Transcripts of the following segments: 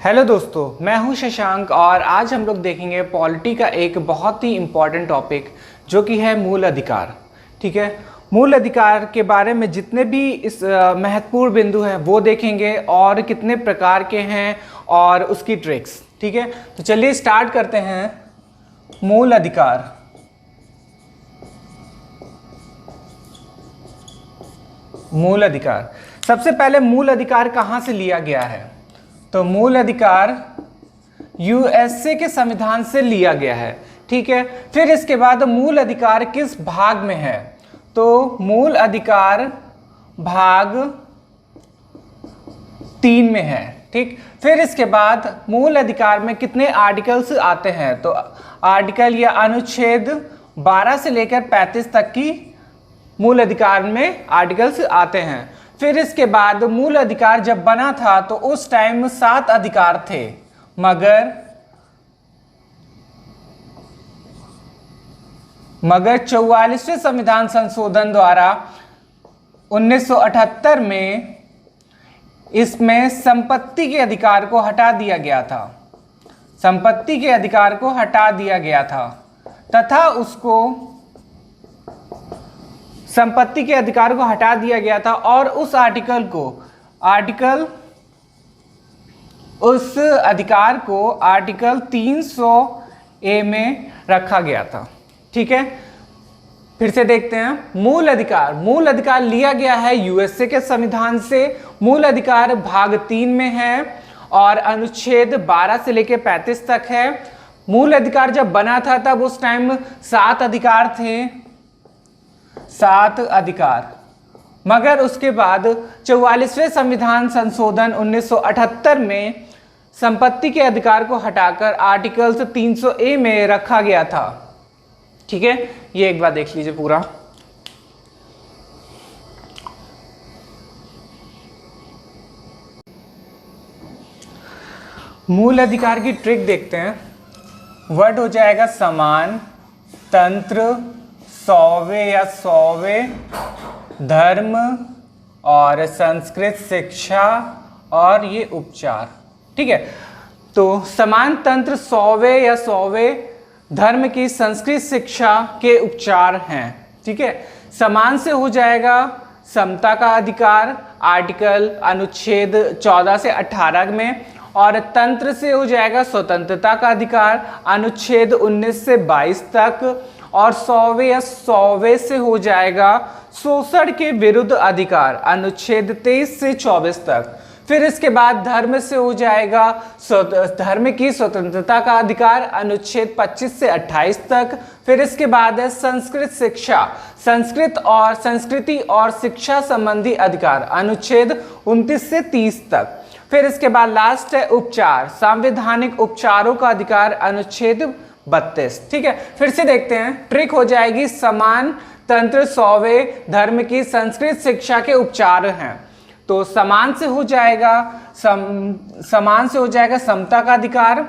Hello दोस्तों, मैं हूं शशांक और आज हम लोग देखेंगे पॉलिटी का एक बहुत ही इम्पॉर्टेंट टॉपिक जो कि है मूल अधिकार। ठीक है, मूल अधिकार के बारे में जितने भी इस महत्वपूर्ण बिंदु हैं वो देखेंगे और कितने प्रकार के हैं और उसकी ट्रिक्स। ठीक है, तो चलिए स्टार्ट करते हैं। मूल अधिकार। मूल अधिकार, सबसे पहले मूल अधिकार कहाँ से लिया गया है? तो मूल अधिकार यूएसए के संविधान से लिया गया है। ठीक है, फिर इसके बाद मूल अधिकार किस भाग में है? तो मूल अधिकार भाग 3 में है। ठीक, फिर इसके बाद मूल अधिकार में कितने आर्टिकल्स आते हैं? तो आर्टिकल या अनुच्छेद 12 से लेकर 35 तक की मूल अधिकार में आर्टिकल्स आते हैं। फिर इसके बाद मूल अधिकार जब बना था तो उस टाइम 7 अधिकार थे, मगर 44वें संविधान संशोधन द्वारा 1978 में इसमें संपत्ति के अधिकार को हटा दिया गया था। संपत्ति के अधिकार को हटा दिया गया था तथा उसको संपत्ति के अधिकार को हटा दिया गया था और उस उस अधिकार को आर्टिकल 300A में रखा गया था। ठीक है, फिर से देखते हैं। मूल अधिकार लिया गया है यूएसए के संविधान से। मूल अधिकार भाग 3 में है और अनुच्छेद 12 से लेकर 35 तक है। मूल अधिकार जब बना था तब उस टाइम 7 अधिकार थे, 7 अधिकार, मगर उसके बाद 44वें संविधान संशोधन 1978 में संपत्ति के अधिकार को हटाकर आर्टिकल 300A में रखा गया था। ठीक है, ये एक बार देख लीजिए पूरा। मूल अधिकार की ट्रिक देखते हैं। वर्ड हो जाएगा समान, तंत्र, सौवे या सौवे, धर्म और संस्कृत शिक्षा और ये उपचार। ठीक है, तो समान, तंत्र, सौवे या सौवे, धर्म की, संस्कृत शिक्षा के उपचार हैं। ठीक है, समान से हो जाएगा समता का अधिकार आर्टिकल अनुच्छेद 14 से 18 में, और तंत्र से हो जाएगा स्वतंत्रता का अधिकार अनुच्छेद 19 से 22 तक, और सौवे से हो जाएगा शोषण के विरुद्ध अधिकार अनुच्छेद 23 से 24 तक। फिर इसके बाद धर्म से हो जाएगा धर्म की स्वतंत्रता का अधिकार अनुच्छेद 25 से 28 तक। फिर इसके बाद है संस्कृत शिक्षा, संस्कृति और शिक्षा संबंधी अधिकार अनुच्छेद 29 से 30 तक। फिर इसके बाद लास्ट है उपचार, संवैधानिक उपचारों का अधिकार अनुच्छेद 32। ठीक है, फिर से देखते हैं। ट्रिक हो जाएगी समान, तंत्र, सौवे, धर्म की, संस्कृत शिक्षा के उपचार हैं। तो समान से हो जाएगा समता का अधिकार।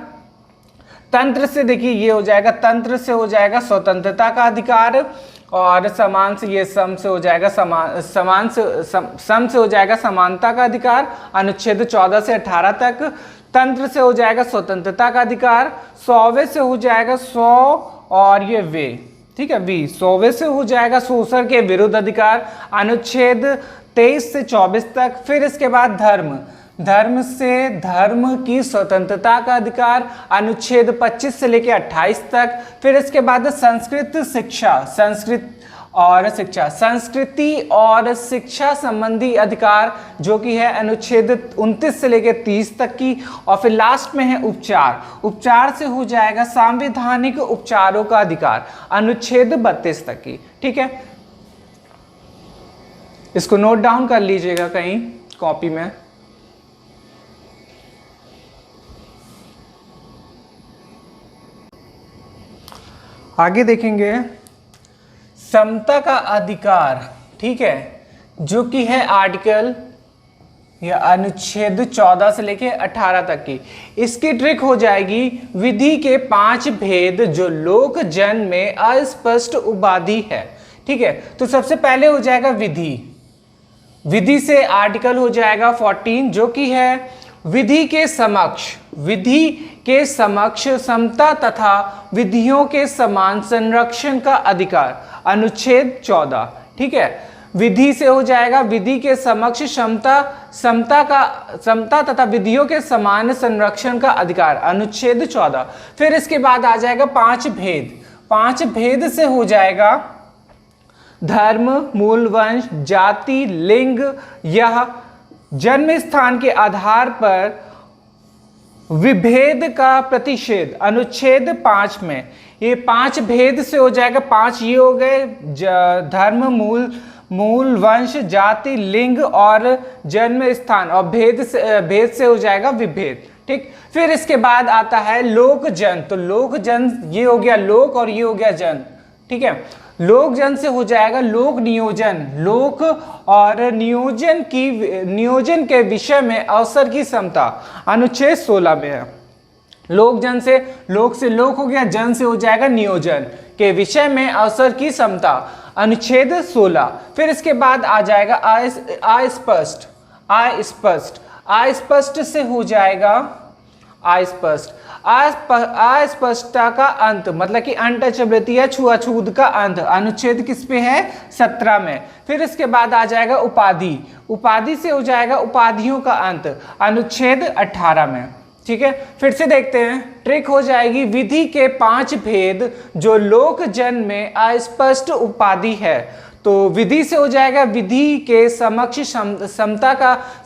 तंत्र से देखिए ये हो जाएगा, तंत्र से हो जाएगा स्वतंत्रता का अधिकार, और समान से ये सम से हो जाएगा सम से हो जाएगा समानता का अधिकार अनुच्छेद 14 से 18 तक। तंत्र से हो जाएगा स्वतंत्रता का अधिकार। सौवे से हो जाएगा सौ और ये वे, ठीक है, वी। सौवे से हो जाएगा शोषण के विरुद्ध अधिकार अनुच्छेद 23 से 24 तक। फिर इसके बाद धर्म से धर्म की स्वतंत्रता का अधिकार अनुच्छेद 25 से लेकर 28 तक। फिर इसके बाद संस्कृति और शिक्षा संबंधी अधिकार जो कि है अनुच्छेद 29 से लेकर 30 तक की। और फिर लास्ट में है उपचार से हो जाएगा संवैधानिक उपचारों का अधिकार अनुच्छेद 32 तक की। ठीक है, इसको नोट डाउन कर लीजिएगा कहीं कॉपी में। आगे देखेंगे समता का अधिकार। ठीक है, जो कि है आर्टिकल या अनुच्छेद 14 से लेके 18 तक की। इसकी ट्रिक हो जाएगी विधि के 5 भेद जो लोक जन में अस्पष्ट उपाधि है। ठीक है, तो सबसे पहले हो जाएगा विधि से आर्टिकल हो जाएगा 14 जो कि है विधि के समक्ष विधि के समक्ष समता तथा विधियों के समान संरक्षण का अधिकार, अनुच्छेद 14। ठीक है, विधि से हो जाएगा विधि के समक्ष समता तथा विधियों के समान संरक्षण का अधिकार, अनुच्छेद 14। फिर इसके बाद आ जाएगा 5 भेद। 5 भेद से हो जाएगा धर्म, मूल वंश, जाति, लिंग या जन्म स्थान के आधार पर विभेद का प्रतिषेध, अनुच्छेद 5 में। ये 5 भेद से हो जाएगा, 5 ये हो गए, धर्म, मूल वंश, जाति, लिंग और जन्म स्थान, और भेद से हो जाएगा विभेद। ठीक, फिर इसके बाद आता है लोक जन। तो लोक जन ये हो गया लोक और ये हो गया जन। ठीक है, लोक जन से हो जाएगा लोक नियोजन। लोक और नियोजन के विषय में अवसर की समता, अनुच्छेद 16 में है। लोक से लोक हो गया, जन से हो जाएगा नियोजन के विषय में अवसर की समता, अनुच्छेद 16। फिर इसके बाद आ जाएगा अस्पष्ट। अस्पष्ट से हो जाएगा अस्पष्टता का अंत, मतलब कि अनटचेबिलिटी या छुआछूत का अंत, अनुच्छेद किस पे है? 17 में। फिर इसके बाद आ जाएगा उपाधि से हो जाएगा उपाधियों का अंत, अनुच्छेद 18 में। ठीक है, फिर से देखते हैं, ट्रिक हो जाएगी विधि के 5 भेद जो लोक जन में अस्पष्ट उपाधि है। तो विधि से हो जाएगा विधि के समक्ष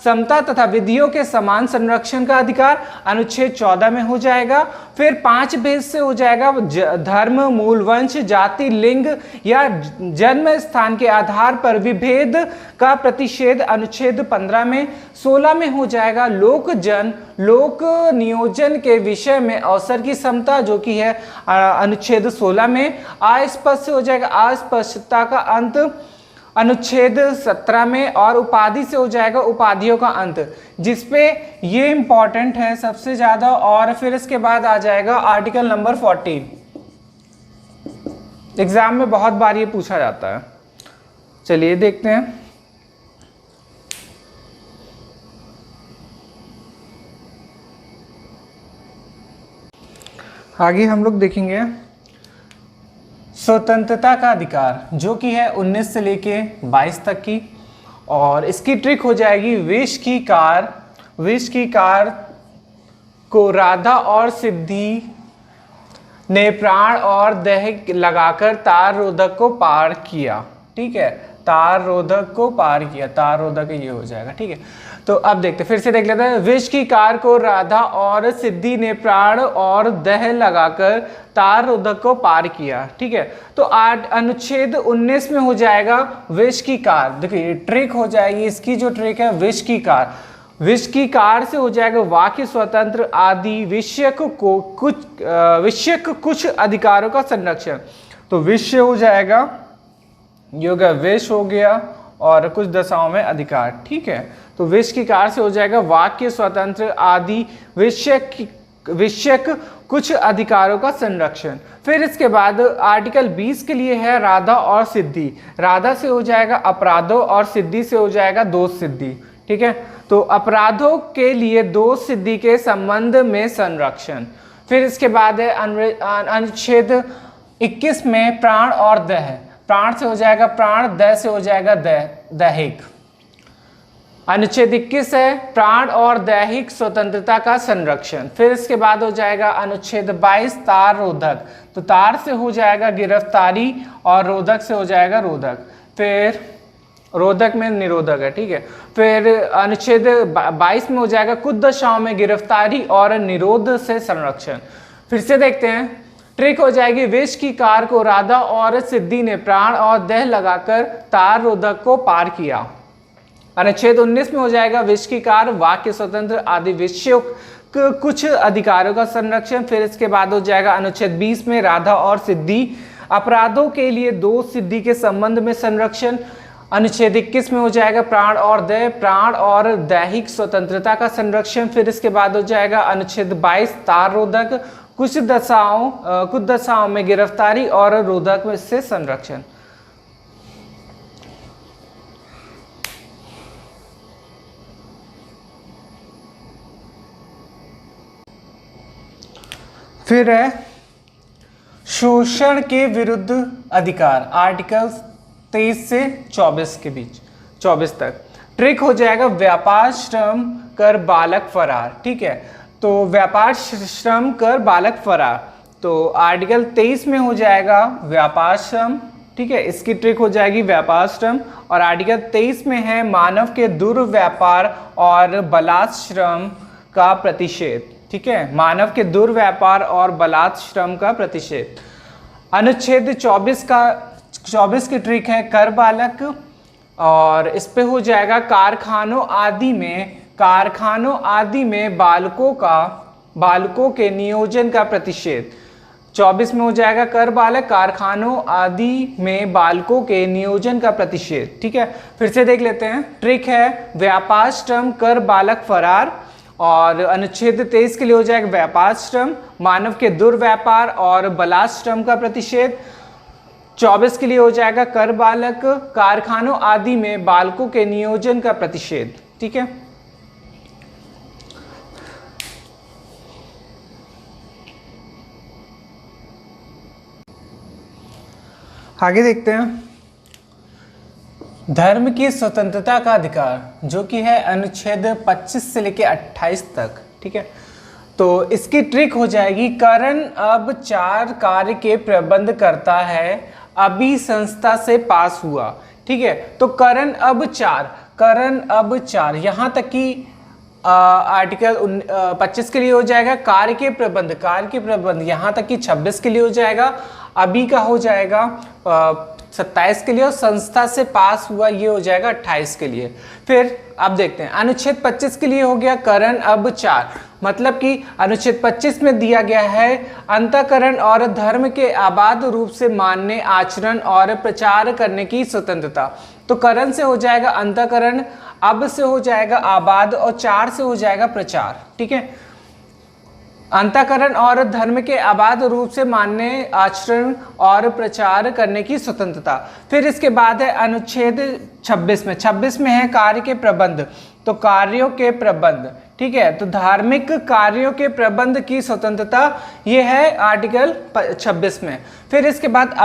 समता तथा विधियों के समान संरक्षण का अधिकार, अनुच्छेद 14 में हो जाएगा। फिर 5 भेद से हो जाएगा धर्म, मूल वंश, जाति, लिंग या जन्म स्थान के आधार पर विभेद का प्रतिषेध, अनुच्छेद 15 में। 16 में हो जाएगा लोक नियोजन के विषय में अवसर की समता, जो कि है अनुच्छेद 16 में। अस्पष्ट से हो जाएगा अस्पष्टता का अंत, अनुच्छेद 17 में। और उपाधि से हो जाएगा उपाधियों का अंत, जिसपे ये इंपॉर्टेंट है सबसे ज्यादा। और फिर इसके बाद आ जाएगा आर्टिकल नंबर 14। एग्जाम में बहुत बार ये पूछा जाता है। चलिए देखते हैं। आगे हम लोग देखेंगे स्वतंत्रता का अधिकार, जो कि है 19 से लेके 22 तक की। और इसकी ट्रिक हो जाएगी विष की कार को राधा और सिद्धि ने प्राण और दह लगाकर तार रोधक को पार किया। ठीक है, तार रोधक को पार किया, तार रोधक ये हो जाएगा। ठीक है, तो अब देखते फिर से देख लेते हैं। विष की कार को राधा और सिद्धि ने प्राण और दह लगाकर तार रोधक को पार किया। ठीक है, तो अनुच्छेद 19 में हो जाएगा विष की कार। देखिए ट्रिक हो जाएगी, इसकी जो ट्रिक है विष की कार से हो जाएगा वाक्य स्वतंत्र आदि विषयक कुछ अधिकारों का संरक्षण। तो विषय हो जाएगा, ये हो गया विष हो गया, और कुछ दशाओं में अधिकार। ठीक है, तो विष की कार से हो जाएगा वाक्य स्वतंत्र आदि विषयक कुछ अधिकारों का संरक्षण। फिर इसके बाद आर्टिकल 20 के लिए है राधा और सिद्धि। राधा से हो जाएगा अपराधों और सिद्धि से हो जाएगा दोष सिद्धि। ठीक है, तो अपराधों के लिए दोष सिद्धि के संबंध में संरक्षण। फिर इसके बाद है अनुच्छेद 21 में प्राण और दह। प्राण से हो जाएगा प्राण, दह से हो जाएगा दैहिक। अनुच्छेद 21 है प्राण और दैहिक स्वतंत्रता का संरक्षण। फिर इसके बाद हो जाएगा अनुच्छेद 22 तार रोधक। तो तार से हो जाएगा गिरफ्तारी और रोधक से हो जाएगा रोधक। फिर रोधक में निरोधक है। ठीक है, फिर अनुच्छेद 22 में हो जाएगा कुछ दशाओं में गिरफ्तारी और निरोध से संरक्षण। फिर से देखते हैं, ट्रिक हो जाएगी विष की कार को राधा और सिद्धि ने प्राण और दह लगाकर तार रोधक को पार किया। अनुच्छेद 19 में हो जाएगा विष की कार वाक्य स्वतंत्र आदि विषयों कुछ अधिकारों का संरक्षण। फिर इसके बाद हो जाएगा अनुच्छेद 20 में राधा और सिद्धि अपराधों के लिए दोष सिद्धि के संबंध में संरक्षण। अनुच्छेद 21 में हो जाएगा प्राण और दैहिक स्वतंत्रता का संरक्षण। फिर इसके बाद हो जाएगा अनुच्छेद 22 तार रोधक कुछ दशाओं में गिरफ्तारी और रोधक में से संरक्षण। फिर है शोषण के विरुद्ध अधिकार, आर्टिकल 23 से 24 के बीच, 24 तक। ट्रिक हो जाएगा व्यापार श्रम कर बालक फरार, ठीक है। तो व्यापार श्रम कर बालक फरार, तो आर्टिकल 23 में हो जाएगा व्यापार श्रम, ठीक है, इसकी ट्रिक हो जाएगी व्यापार श्रम। और आर्टिकल 23 में है मानव के दुर्व्यापार और बलात्श्रम का प्रतिषेध, ठीक है, मानव के दुर्व्यापार और बलात्श्रम का प्रतिषेध। अनुच्छेद 24 की ट्रिक है कर बालक, और इस पे हो जाएगा कारखानों आदि में बालकों के नियोजन का प्रतिषेध। 24 में हो जाएगा कर बालक, कारखानों आदि में बालकों के नियोजन का प्रतिषेध, ठीक है। फिर से देख लेते हैं, ट्रिक है व्यापार श्रम कर बालक फरार, और अनुच्छेद 23 के लिए हो जाएगा व्यापार श्रम, मानव के दुर्व्यापार और बलात्श्रम का प्रतिषेध। 24 के लिए हो जाएगा कर बालक, कारखानों आदि में बालकों के नियोजन का प्रतिषेध, ठीक है। आगे देखते हैं धर्म की स्वतंत्रता का अधिकार, जो कि है अनुच्छेद 25 से लेकर 28 तक, ठीक है। तो इसकी ट्रिक हो जाएगी करण अब 4 कार्य के प्रबंध करता है, अभी संस्था से पास हुआ, ठीक है। तो करण अब 4 यहाँ तक कि आर्टिकल 25 के लिए हो जाएगा कार्य के प्रबंध यहाँ तक कि 26 के लिए हो जाएगा, अभी का हो जाएगा 27 के लिए, और संस्था से पास हुआ ये हो जाएगा 28 के लिए। फिर अब देखते हैं अनुच्छेद 25 के लिए हो गया करण अब 4, मतलब कि अनुच्छेद 25 में दिया गया है अंतःकरण और धर्म के आबाद रूप से मानने, आचरण और प्रचार करने की स्वतंत्रता। तो करण से हो जाएगा अंतःकरण, अब से हो जाएगा आबाद, और 4 से हो जाएगा प्रचार, ठीक है। अंतःकरण और धर्म के आबाद रूप से मानने, आचरण और प्रचार करने की स्वतंत्रता। फिर इसके बाद है अनुच्छेद 26 में है कार्य के प्रबंध, तो कार्यों के प्रबंध, ठीक है। तो धार्मिक कार्यों के प्रबंध की स्वतंत्रता ये है आर्टिकल 26 में। फिर इसके बाद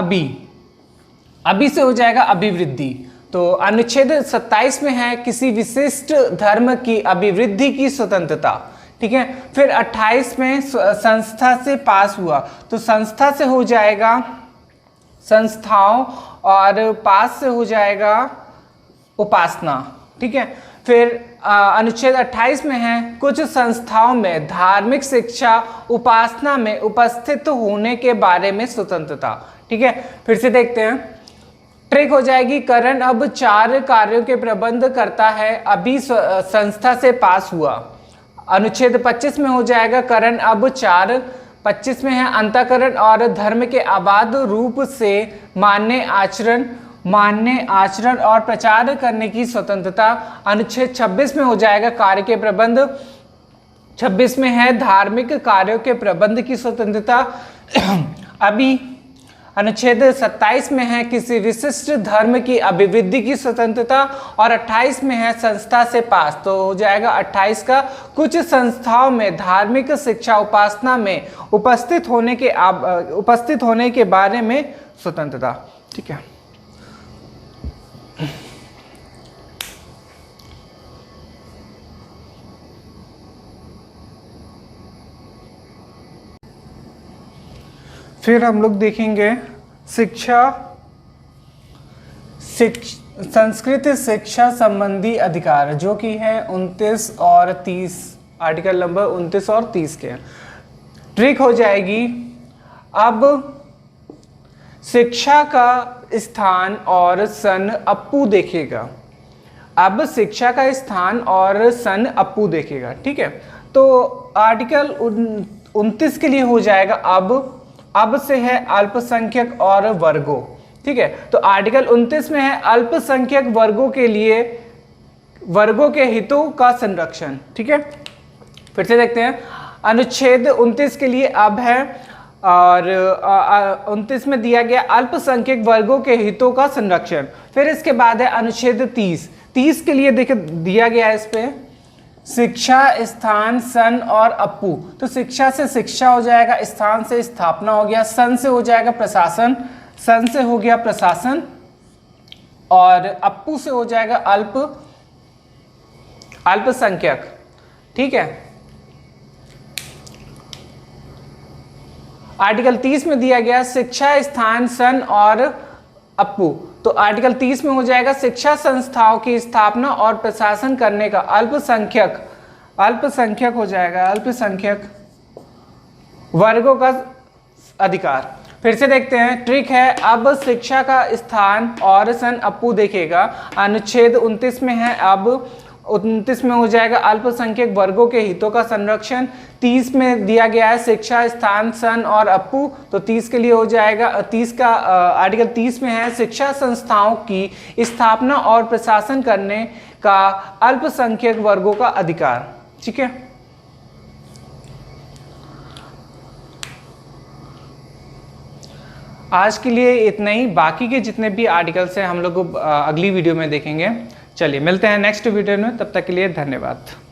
अभी से हो जाएगा अभिवृद्धि, तो अनुच्छेद 27 में है किसी विशिष्ट धर्म की अभिवृद्धि की स्वतंत्रता, ठीक है। फिर 28 में संस्था से पास हुआ, तो संस्था से हो जाएगा संस्थाओं, और पास से हो जाएगा उपासना, ठीक है। फिर अनुच्छेद 28 में है कुछ संस्थाओं में धार्मिक शिक्षा उपासना में उपस्थित होने के बारे में स्वतंत्रता, ठीक है। फिर से देखते हैं, ट्रिक हो जाएगी करण अब 4 कार्यों के प्रबंध करता है, अभी संस्था से पास हुआ। अनुच्छेद 25 में हो जाएगा करण अब 4, 25 में है अंतःकरण और धर्म के आबाद रूप से मानने, आचरण और प्रचार करने की स्वतंत्रता। अनुच्छेद 26 में हो जाएगा कार्य के प्रबंध, 26 में है धार्मिक कार्यों के प्रबंध की स्वतंत्रता। अभी अनुच्छेद 27 में है किसी विशिष्ट धर्म की अभिवृद्धि की स्वतंत्रता, और 28 में है संस्था से पास, तो हो जाएगा 28 का कुछ संस्थाओं में धार्मिक शिक्षा उपासना में उपस्थित होने के बारे में स्वतंत्रता, ठीक है। फिर हम लोग देखेंगे संस्कृत शिक्षा संबंधी अधिकार, जो कि है 29 और 30, आर्टिकल नंबर 29 और 30 के। ट्रिक हो जाएगी अब शिक्षा का स्थान और सन अप्पू देखेगा, अब शिक्षा का स्थान और सन अप्पू देखेगा, ठीक है। तो आर्टिकल 29 के लिए हो जाएगा अब से है अल्पसंख्यक और वर्गों, ठीक है। तो आर्टिकल 29 में है अल्पसंख्यक वर्गों के लिए वर्गों के हितों का संरक्षण, ठीक है। फिर से देखते हैं, अनुच्छेद 29 के लिए अब है, और 29 में दिया गया अल्पसंख्यक वर्गों के हितों का संरक्षण। फिर इसके बाद है अनुच्छेद 30 के लिए देखिए दिया गया है इस पे शिक्षा, स्थान, सन और अप्पू। तो शिक्षा से शिक्षा हो जाएगा, स्थान से स्थापना हो गया, सन से हो जाएगा प्रशासन, सन से हो गया प्रशासन, और अप्पू से हो जाएगा अल्पसंख्यक। ठीक है। आर्टिकल 30 में दिया गया शिक्षा, स्थान, सन और अप्पू। तो आर्टिकल 30 में हो जाएगा शिक्षा संस्थाओं की स्थापना और प्रशासन करने का अल्पसंख्यक हो जाएगा, अल्पसंख्यक वर्गों का अधिकार। फिर से देखते हैं, ट्रिक है। अब शिक्षा का स्थान और सन अप्पू देखेगा। अनुच्छेद 29 में है, अब 29 में हो जाएगा अल्पसंख्यक वर्गों के हितों का संरक्षण। 30 में दिया गया है शिक्षा, स्थान, सन और अप्पू। तो 30 के लिए हो जाएगा, 30 का आर्टिकल 30 में है शिक्षा संस्थाओं की स्थापना और प्रशासन करने का अल्पसंख्यक वर्गों का अधिकार। ठीक है। आज के लिए इतना ही। बाकी के जितने भी आर्टिकल्स हैं हम लोग अगली वीडियो में देखेंगे। चलिए मिलते हैं नेक्स्ट वीडियो में, तब तक के लिए धन्यवाद।